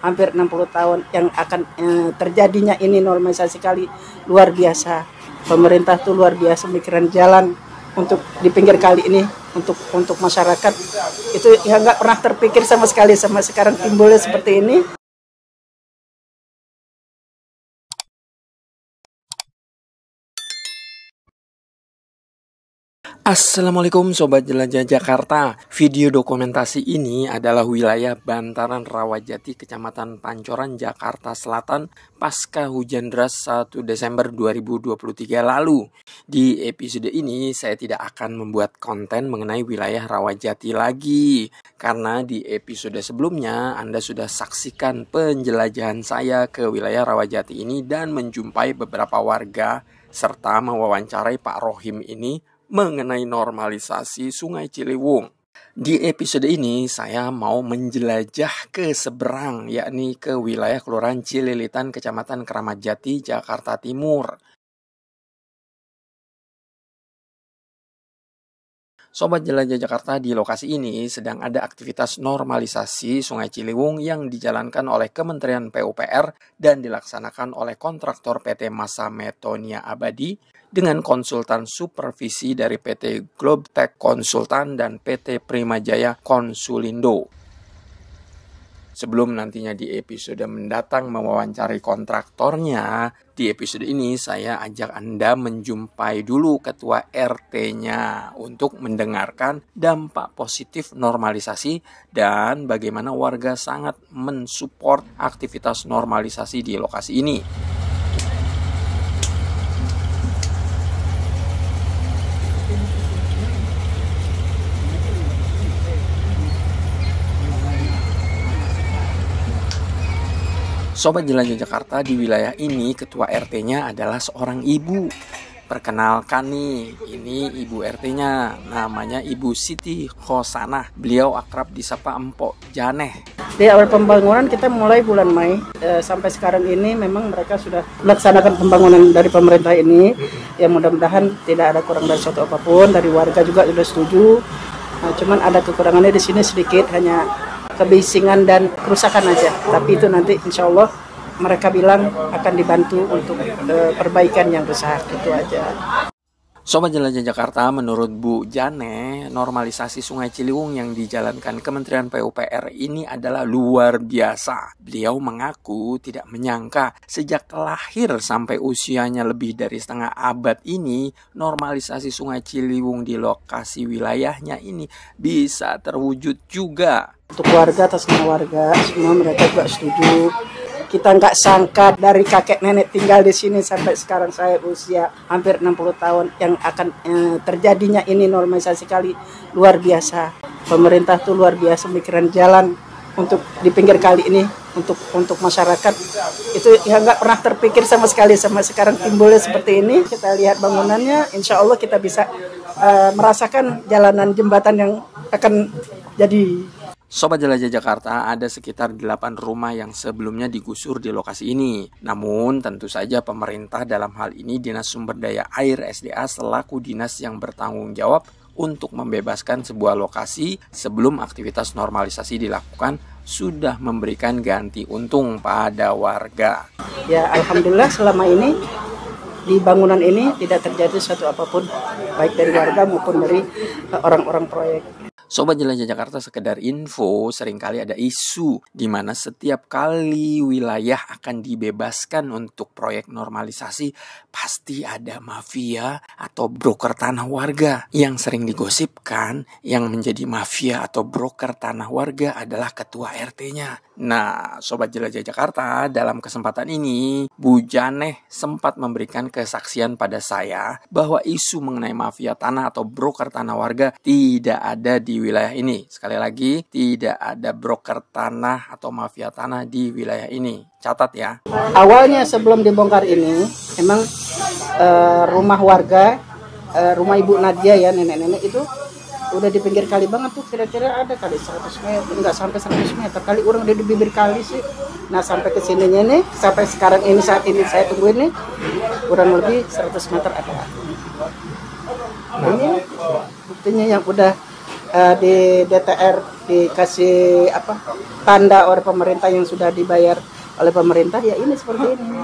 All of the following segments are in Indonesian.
hampir 60 tahun yang akan terjadinya ini normalisasi kali luar biasa. Pemerintah tuh luar biasa mikiran jalan untuk di pinggir kali ini untuk masyarakat itu ya nggak pernah terpikir sama sekali, sama sekarang timbulnya seperti ini. Assalamualaikum Sobat Jelajah Jakarta. Video dokumentasi ini adalah wilayah Bantaran Rawajati, Kecamatan Pancoran, Jakarta Selatan pasca hujan deras 1 Desember 2023 lalu. Di episode ini saya tidak akan membuat konten mengenai wilayah Rawajati lagi, karena di episode sebelumnya Anda sudah saksikan penjelajahan saya ke wilayah Rawajati ini dan menjumpai beberapa warga serta mewawancarai Pak Rohim ini mengenai normalisasi Sungai Ciliwung. Di episode ini saya mau menjelajah ke seberang, yakni ke wilayah Kelurahan Cililitan, Kecamatan Keramat Jati, Jakarta Timur. Sobat Jelajah Jakarta, di lokasi ini sedang ada aktivitas normalisasi Sungai Ciliwung yang dijalankan oleh Kementerian PUPR dan dilaksanakan oleh kontraktor PT Massa Metonia Abadi dengan konsultan supervisi dari PT Globtech Konsultan dan PT Primajaya Konsulindo. Sebelum nantinya di episode mendatang mewawancari kontraktornya, di episode ini saya ajak Anda menjumpai dulu ketua RT-nya untuk mendengarkan dampak positif normalisasi dan bagaimana warga sangat mensupport aktivitas normalisasi di lokasi ini. Sobat Jelajah Jakarta, di wilayah ini ketua RT-nya adalah seorang ibu. Perkenalkan nih, ini ibu RT-nya, namanya Ibu Siti Khosanah. Beliau akrab disapa Empok Janeh. Di awal pembangunan kita mulai bulan Mei sampai sekarang ini memang mereka sudah melaksanakan pembangunan dari pemerintah ini. Ya mudah-mudahan tidak ada kurang dari suatu apapun, dari warga juga sudah setuju. Nah, cuman ada kekurangannya di sini sedikit, hanya kebisingan dan kerusakan aja. Tapi itu nanti insya Allah mereka bilang akan dibantu untuk perbaikan yang besar, itu aja. Sobat Jelajah Jakarta, menurut Bu Jane, normalisasi Sungai Ciliwung yang dijalankan Kementerian PUPR ini adalah luar biasa. Beliau mengaku tidak menyangka sejak lahir sampai usianya lebih dari setengah abad ini, normalisasi Sungai Ciliwung di lokasi wilayahnya ini bisa terwujud juga. Untuk warga, atas nama warga, semua mereka juga setuju. Kita nggak sangka dari kakek nenek tinggal di sini sampai sekarang saya usia hampir 60 tahun yang akan terjadinya ini normalisasi kali luar biasa. Pemerintah tuh luar biasa mikiran jalan untuk di pinggir kali ini untuk masyarakat itu ya nggak pernah terpikir sama sekali, sama sekarang timbulnya seperti ini. Kita lihat bangunannya, insya Allah kita bisa merasakan jalanan jembatan yang akan jadi. Sobat Jelajah Jakarta, ada sekitar 8 rumah yang sebelumnya digusur di lokasi ini. Namun tentu saja pemerintah, dalam hal ini Dinas Sumber Daya Air SDA selaku dinas yang bertanggung jawab untuk membebaskan sebuah lokasi sebelum aktivitas normalisasi dilakukan, sudah memberikan ganti untung pada warga. Ya alhamdulillah selama ini di bangunan ini tidak terjadi suatu apapun, baik dari warga maupun dari orang-orang proyek. Sobat Jelajah Jakarta, sekedar info, seringkali ada isu di mana setiap kali wilayah akan dibebaskan untuk proyek normalisasi, pasti ada mafia atau broker tanah warga. Yang sering digosipkan, yang menjadi mafia atau broker tanah warga adalah ketua RT-nya. Nah, Sobat Jelajah Jakarta, dalam kesempatan ini, Bu Janeh sempat memberikan kesaksian pada saya bahwa isu mengenai mafia tanah atau broker tanah warga tidak ada di wilayah ini. Sekali lagi, tidak ada broker tanah atau mafia tanah di wilayah ini. Catat ya. Awalnya sebelum dibongkar ini, memang rumah warga, rumah Ibu Nadia ya, nenek-nenek itu udah di pinggir kali banget tuh, kira-kira ada kali 100 meter, enggak sampai 100 meter kali, orang udah di bibir kali sih. Nah sampai ke sininya nih, sampai sekarang ini, saat ini saya tunggu ini, kurang lebih 100 meter ada. Ini buktinya yang udah di DTR dikasih tanda oleh pemerintah yang sudah dibayar oleh pemerintah, ya ini seperti ini.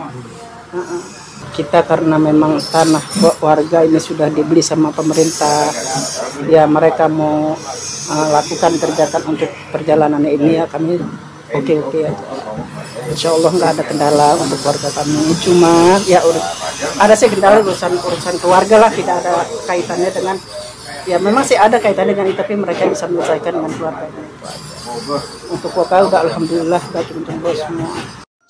Kita karena memang tanah warga ini sudah dibeli sama pemerintah, ya mereka mau kerjakan untuk perjalanan ini, ya kami oke aja. Insya Allah nggak ada kendala untuk warga kami. Cuma ya ada sih kendala urusan keluarga lah, tidak ada kaitannya dengan, ya memang sih ada kaitannya dengan itu, tapi mereka bisa menyelesaikan dengan keluarganya. Untuk kota udah alhamdulillah udah tunggu semua.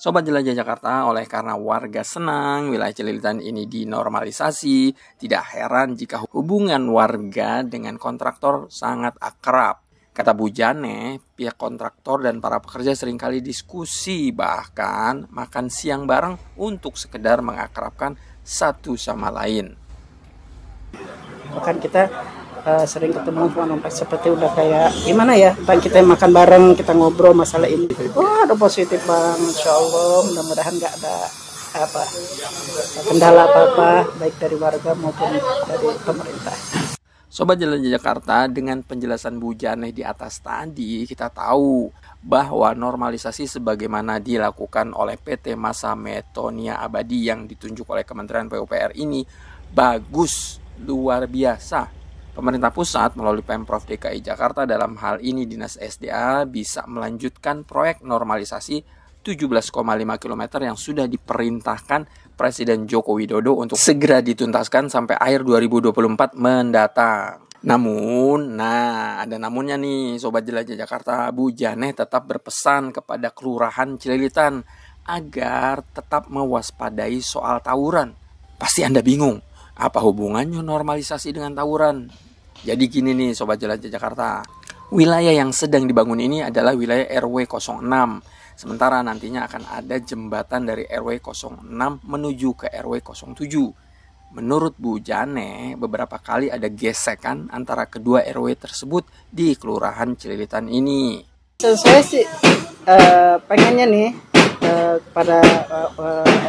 Sobat Jelajah Jakarta, oleh karena warga senang wilayah Celilitan ini dinormalisasi, tidak heran jika hubungan warga dengan kontraktor sangat akrab. Kata Bu Jane, pihak kontraktor dan para pekerja seringkali diskusi, bahkan makan siang bareng untuk sekedar mengakrabkan satu sama lain. Bahkan kita sering ketemu seperti udah kayak gimana ya, kita makan bareng, kita ngobrol masalah ini. Wah, ada positif bang, insya Allah, mudah-mudahan nggak ada kendala apa-apa baik dari warga maupun dari pemerintah. Sobat Jelajah Jakarta, dengan penjelasan Bu Janeh di atas tadi, kita tahu bahwa normalisasi sebagaimana dilakukan oleh PT Masa Metonia Abadi yang ditunjuk oleh Kementerian PUPR ini bagus, luar biasa. Pemerintah pusat melalui Pemprov DKI Jakarta dalam hal ini Dinas SDA bisa melanjutkan proyek normalisasi 17,5 km yang sudah diperintahkan Presiden Joko Widodo untuk segera dituntaskan sampai akhir 2024 mendatang. Namun, ada namunnya nih Sobat Jelajah Jakarta. Bu Janeh tetap berpesan kepada Kelurahan Celilitan agar tetap mewaspadai soal tawuran. Pasti Anda bingung, apa hubungannya normalisasi dengan tawuran? Jadi gini nih Sobat Jelajah Jakarta, wilayah yang sedang dibangun ini adalah wilayah RW 06. Sementara nantinya akan ada jembatan dari RW 06 menuju ke RW 07. Menurut Bu Jane, beberapa kali ada gesekan antara kedua RW tersebut di Kelurahan Celilitan ini. Saya sih pengennya nih pada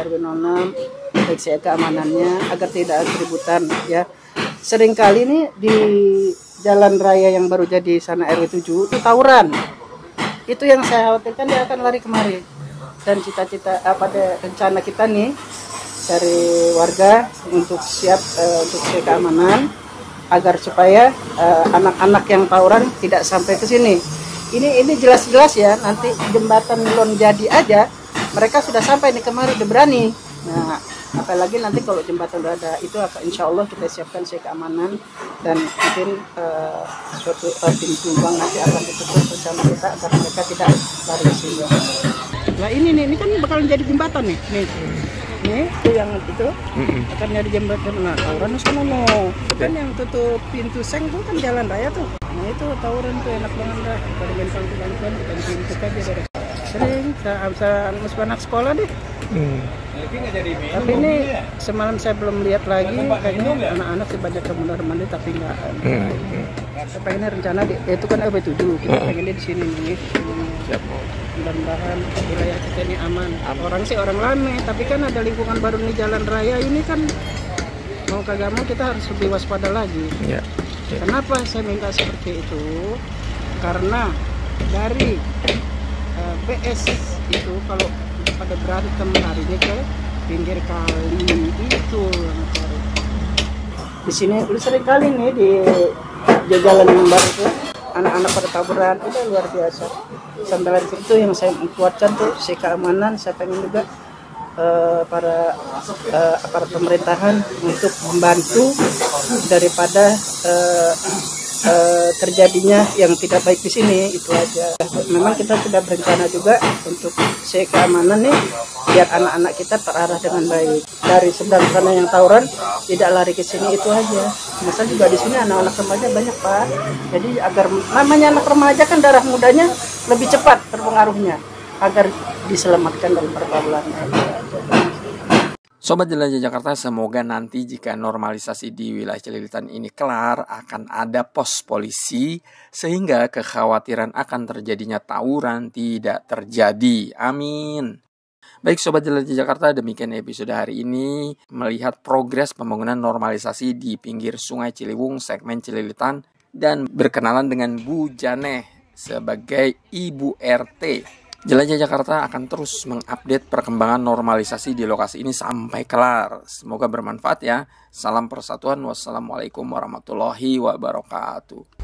RW 06 baik saya keamanannya agar tidak ada keributan ya. Seringkali nih di jalan raya yang baru jadi sana RW 7 itu tawuran. Itu yang saya khawatirkan, dia akan lari kemari. Dan cita-cita rencana kita nih dari warga untuk siap untuk keamanan agar supaya anak-anak yang tawuran tidak sampai ke sini. Ini jelas-jelas ya, nanti jembatan belum jadi aja mereka sudah sampai nih kemari, udah berani. Nah, apalagi nanti kalau jembatan udah ada, itu akan insya Allah kita siapkan keamanan dan mungkin suatu pintu bank nanti akan ditutup bersama kita agar mereka tidak lari ke sini. Nah ini kan bakal jadi jembatan nih. Nih itu yang itu akan jadi jembatan. Nah tawuran sono kan yang tutup pintu seng tuh kan jalan raya tuh. Nah itu tawuran tuh enak banget dah. Kalau main pangkulan bukan pintu aja dari sering saya anak sekolah deh. Tapi ini semalam saya belum lihat lagi, kayaknya anak-anak sih banyak yang mandi tapi nggak. Saya pengennya rencana itu kan RW 7, kita pengennya di sini nih. Mudah-mudahan wilayah kita ini aman. Orang sih orang rame, tapi kan ada lingkungan baru nih jalan raya ini kan mau kagak mau kita harus lebih waspada lagi. Kenapa saya minta seperti itu? Karena dari PS itu kalau pada berantem larinya ke pinggir kali itu di sini udah sering kali nih di jalan yang baru tuh anak-anak pada taburan, udah luar biasa. Sampai dari situ yang saya kuatkan tuh keamanan, saya pengen juga para aparat pemerintahan untuk membantu daripada terjadinya yang tidak baik di sini, itu aja. Memang kita sudah berencana juga untuk keamanan nih biar anak-anak kita terarah dengan baik. Dari seberang sana yang tawuran tidak lari ke sini, itu aja. Masa juga di sini anak-anak remaja banyak Pak. Jadi agar namanya anak remaja kan darah mudanya lebih cepat terpengaruhnya, agar diselamatkan dari pergaulannya. Sobat Jelajah Jakarta, semoga nanti jika normalisasi di wilayah Celilitan ini kelar, akan ada pos polisi sehingga kekhawatiran akan terjadinya tawuran tidak terjadi. Amin. Baik Sobat Jelajah Jakarta, demikian episode hari ini melihat progres pembangunan normalisasi di pinggir Sungai Ciliwung segmen Celilitan dan berkenalan dengan Bu Janeh sebagai Ibu RT. Jelajah Jakarta akan terus mengupdate perkembangan normalisasi di lokasi ini sampai kelar. Semoga bermanfaat ya. Salam persatuan. Wassalamualaikum warahmatullahi wabarakatuh.